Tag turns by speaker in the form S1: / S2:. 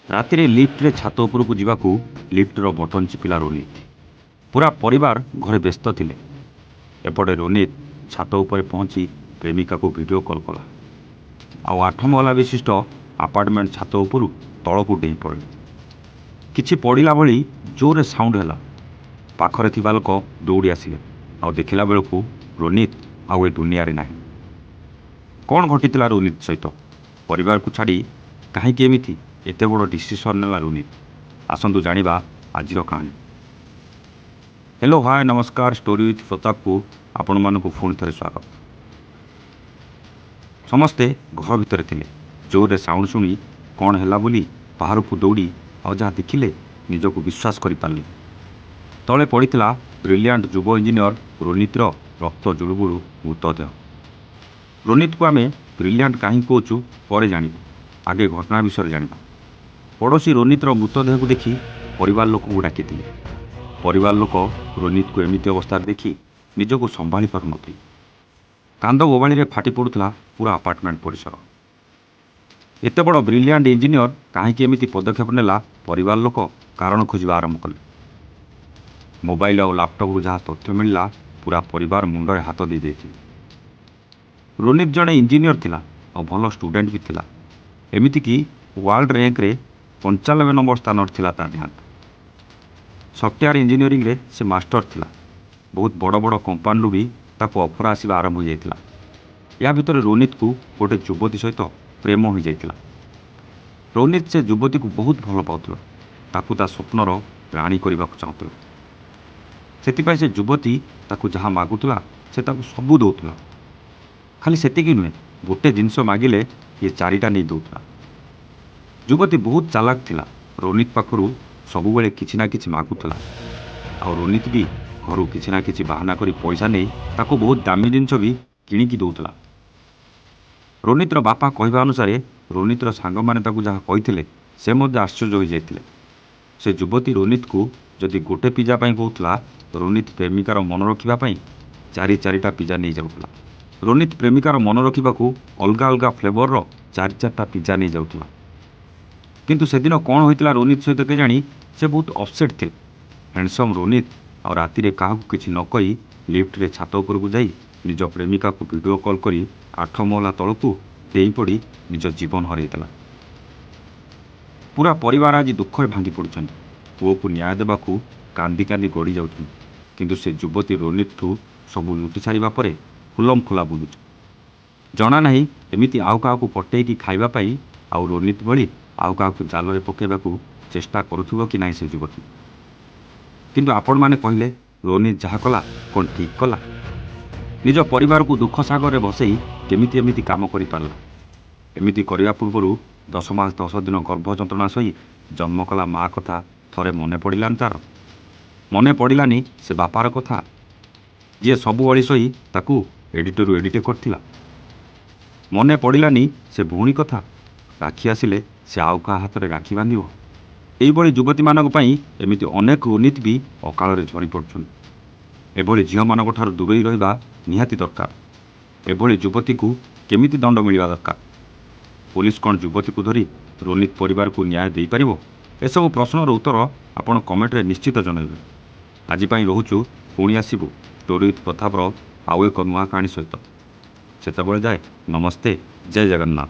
S1: ରାତିରେ ଲିଫ୍ଟରେ ଛାତ ଉପରକୁ ଯିବାକୁ ଲିଫ୍ଟର ବଟନ୍ ଚିପିଲା ରୋନିତ। ପୁରା ପରିବାର ଘରେ ବ୍ୟସ୍ତ ଥିଲେ। ଏପଟେ ରୋନିତ ଛାତ ଉପରେ ପହଞ୍ଚି ପ୍ରେମିକାକୁ ଭିଡ଼ିଓ କଲ୍ କଲା। ଆଉ 8 ମହଲା ବିଶିଷ୍ଟ ଆପାର୍ଟମେଣ୍ଟ ଛାତ ଉପରୁ ତଳକୁ ଡେଇଁ ପଡ଼ିଲେ। କିଛି ପଡ଼ିଲା ଭଳି ଜୋରରେ ସାଉଣ୍ଡ ହେଲା। ପାଖରେ ଥିବା ଲୋକ ଦୌଡ଼ି ଆସିଲେ। ଆଉ ଦେଖିଲା ବେଳକୁ ରୋନିତ ଆଉ ଏ ଦୁନିଆରେ ନାହିଁ। କ'ଣ ଘଟିଥିଲା ରୋନିତ ସହିତ? ପରିବାରକୁ ଛାଡ଼ି କାହିଁକି ଏମିତି ଏତେ ବଡ଼ ଡିସିସନ୍ ନେଲା ରୋନିତ? ଆସନ୍ତୁ ଜାଣିବା ଆଜିର କାହାଣୀ। ହ୍ୟାଲୋ, ହାଏ, ନମସ୍କାର। ଷ୍ଟୋରି ୱିଥ୍ ପ୍ରତାପକୁ ଆପଣମାନଙ୍କୁ ପୁଣି ଥରେ ସ୍ୱାଗତ। ସମସ୍ତେ ଘର ଭିତରେ ଥିଲେ। ଜୋରରେ ସାଉଣ୍ଡ ଶୁଣି କ'ଣ ହେଲା ବୋଲି ବାହାରକୁ ଦୌଡ଼ି ଆଉ ଯାହା ଦେଖିଲେ ନିଜକୁ ବିଶ୍ୱାସ କରିପାରିଲେ। ତଳେ ପଡ଼ିଥିଲା ବ୍ରିଲିଆଣ୍ଟ ଯୁବ ଇଞ୍ଜିନିୟର ରୋନିତର ରକ୍ତ ଜୁଳୁବୁଳୁ ମୃତଦେହ। ରୋନିତକୁ ଆମେ ବ୍ରିଲିଆଣ୍ଟ କାହିଁକି କହୁଛୁ ପରେ ଜାଣିବୁ। ଆଗେ ଘଟଣା ବିଷୟରେ ଜାଣିବା। ପଡ଼ୋଶୀ ରୋନିତର ମୃତଦେହକୁ ଦେଖି ପରିବାର ଲୋକଙ୍କୁ ଡାକିଥିଲେ। ପରିବାର ଲୋକ ରୋନିତକୁ ଏମିତି ଅବସ୍ଥାରେ ଦେଖି ନିଜକୁ ସମ୍ଭାଳି ପାରୁନଥିଲେ। କାନ୍ଦ ବୋବାଳିରେ ଫାଟି ପଡ଼ୁଥିଲା ପୁରା ଆପାର୍ଟମେଣ୍ଟ ପରିସର। ଏତେ ବଡ଼ ବ୍ରିଲିଆଣ୍ଟ ଇଞ୍ଜିନିୟର କାହିଁକି ଏମିତି ପଦକ୍ଷେପ ନେଲା? ପରିବାର ଲୋକ କାରଣ ଖୋଜିବା ଆରମ୍ଭ କଲେ। ମୋବାଇଲ ଆଉ ଲାପଟପ୍ରୁ ଯାହା ତଥ୍ୟ ମିଳିଲା, ପୁରା ପରିବାର ମୁଣ୍ଡରେ ହାତ ଦେଇ ଦେଇଥିଲେ। ରୋନିତ ଜଣେ ଇଞ୍ଜିନିୟର ଥିଲା ଆଉ ଭଲ ଷ୍ଟୁଡେଣ୍ଟ ବି ଥିଲା। ଏମିତିକି ୱାର୍ଲଡ ର୍ୟାଙ୍କରେ 95 ନମ୍ବର ସ୍ଥାନରେ ଥିଲା ତା ର୍ୟାଙ୍କ। ସଫ୍ଟୱେୟାର ଇଞ୍ଜିନିୟରିଂରେ ସେ ମାଷ୍ଟର ଥିଲା। ବହୁତ ବଡ଼ ବଡ଼ କମ୍ପାନୀରୁ ବି ତାକୁ ଅଫର ଆସିବା ଆରମ୍ଭ ହୋଇଯାଇଥିଲା। ୟା ଭିତରେ ରୋନିତକୁ ଗୋଟେ ଯୁବତୀ ସହିତ ପ୍ରେମ ହୋଇଯାଇଥିଲା। ରୋନିତ ସେ ଯୁବତୀକୁ ବହୁତ ଭଲ ପାଉଥିଲା। ତାକୁ ତା ସ୍ୱପ୍ନର ରାଣୀ କରିବାକୁ ଚାହୁଁଥିଲା। ସେଥିପାଇଁ ସେ ଯୁବତୀ ତାକୁ ଯାହା ମାଗୁଥିଲା ସେ ତାକୁ ସବୁ ଦେଉଥିଲା। ଖାଲି ସେତିକି ନୁହେଁ, ଗୋଟେ ଜିନିଷ ମାଗିଲେ ଇଏ 4ଟା ନେଇ ଦେଉଥିଲା। ଯୁବତୀ ବହୁତ ଚାଲାକ ଥିଲା। ରୋନିତ ପାଖରୁ ସବୁବେଳେ କିଛି ନା କିଛି ମାଗୁଥିଲା। ଆଉ ରୋନିତ ବି ଘରୁ କିଛି ନା କିଛି ବାହାନା କରି ପଇସା ନେଇ ତାକୁ ବହୁତ ଦାମୀ ଜିନିଷ ବି କିଣିକି ଦେଉଥିଲା। ରୋନିତର ବାପା କହିବା ଅନୁସାରେ ରୋନିତର ସାଙ୍ଗମାନେ ତାକୁ ଯାହା କହିଥିଲେ ସେ ମଧ୍ୟ ଆଶ୍ଚର୍ଯ୍ୟ ହୋଇଯାଇଥିଲେ। ସେ ଯୁବତୀ ରୋନିତକୁ ଯଦି ଗୋଟେ ପିଜା ପାଇଁ କହୁଥିଲା, ରୋନିତ ପ୍ରେମିକାର ମନ ରଖିବା ପାଇଁ 4ଟା ପିଜା ନେଇଯାଉଥିଲା। ରୋନିତ ପ୍ରେମିକାର ମନ ରଖିବାକୁ ଅଲଗା ଅଲଗା ଫ୍ଲେଭରର 4ଟା ପିଜା ନେଇଯାଉଥିଲା। କିନ୍ତୁ ସେଦିନ କ'ଣ ହୋଇଥିଲା ରୋନିତ ସହିତ କେଜାଣି ସେ ବହୁତ ଅପସେଟ୍ ଥିଲେ। ହ୍ୟାଣ୍ଡସମ୍ ରୋନିତ ଆଉ ରାତିରେ କାହାକୁ କିଛି ନ କହି ଲିଫ୍ଟରେ ଛାତ ଉପରକୁ ଯାଇ ନିଜ ପ୍ରେମିକାକୁ ଭିଡ଼ିଓ କଲ୍ କରି 8 ମହଲା ତଳକୁ ଡେଇଁ ପଡ଼ି ନିଜ ଜୀବନ ହରାଇଥିଲା। ପୁରା ପରିବାର ଆଜି ଦୁଃଖରେ ଭାଙ୍ଗି ପଡ଼ୁଛନ୍ତି। ପୁଅକୁ ନ୍ୟାୟ ଦେବାକୁ କାନ୍ଦି କାନ୍ଦି ଗଡ଼ି ଯାଉଛନ୍ତି। କିନ୍ତୁ ସେ ଯୁବତୀ ରୋନିତଠୁ ସବୁ ଲୁଟି ସାରିବା ପରେ ଖୁଲମ ଖୋଲା ବୁଲୁଛି। ଜଣା ନାହିଁ ଏମିତି ଆଉ କାହାକୁ ପଟେଇକି ଖାଇବା ପାଇଁ ଆଉ ରୋନିତ ଭଳି ଆଉ କାହାକୁ ଜାଲରେ ପକାଇବାକୁ ଚେଷ୍ଟା କରୁଥିବ କି ନାହିଁ ସେ ଯୁବତୀ। କିନ୍ତୁ ଆପଣମାନେ କହିଲେ ରୋନିତ ଯାହା କଲା କ'ଣ ଠିକ୍ କଲା? ନିଜ ପରିବାରକୁ ଦୁଃଖ ସାଗରରେ ଭସେଇ କେମିତି ଏମିତି କାମ କରିପାରିଲା? ଏମିତି କରିବା ପୂର୍ବରୁ 10 ମାସ 10 ଦିନ ଗର୍ଭ ଯନ୍ତ୍ରଣା ସହି ଜନ୍ମ କଲା ମା କଥା ଥରେ ମନେ ପଡ଼ିଲାନି ତାର? ମନେ ପଡ଼ିଲାନି ସେ ବାପାର କଥା, ଯିଏ ସବୁ ଅଳି ସହି ତାକୁ ଏଡ଼ିଟରୁ ଏଡ଼ିଟେ କରିଥିଲା? ମନେ ପଡ଼ିଲାନି ସେ ଭଉଣୀ କଥା, ରାକ୍ଷୀ ଆସିଲେ ସେ ଆଉ କାହା ହାତରେ ରାକ୍ଷୀ ବାନ୍ଧିବ? ଏଇଭଳି ଯୁବତୀମାନଙ୍କ ପାଇଁ ଏମିତି ଅନେକ ରୋନିତ ବି ଅକାଳରେ ଝରି ପଡ଼ୁଛନ୍ତି। ଏଭଳି ଝିଅମାନଙ୍କ ଠାରୁ ଦୂରେଇ ରହିବା ନିହାତି ଦରକାର। ଏଭଳି ଯୁବତୀକୁ କେମିତି ଦଣ୍ଡ ମିଳିବା ଦରକାର? ପୋଲିସ କ'ଣ ଯୁବତୀକୁ ଧରି ରୋନିତ ପରିବାରକୁ ନ୍ୟାୟ ଦେଇପାରିବ? ଏସବୁ ପ୍ରଶ୍ନର ଉତ୍ତର ଆପଣ କମେଣ୍ଟରେ ନିଶ୍ଚିତ ଜଣାଇବେ। ଆଜି ପାଇଁ ରହୁଛୁ, ପୁଣି ଆସିବୁ ଷ୍ଟୋରି ୱିଥ୍ ପ୍ରତାପର ଆଉ ଏକ ନୂଆ କାହାଣୀ ସହିତ। ସେତେବେଳେ ଯାଏ ନମସ୍ତେ, ଜୟ ଜଗନ୍ନାଥ।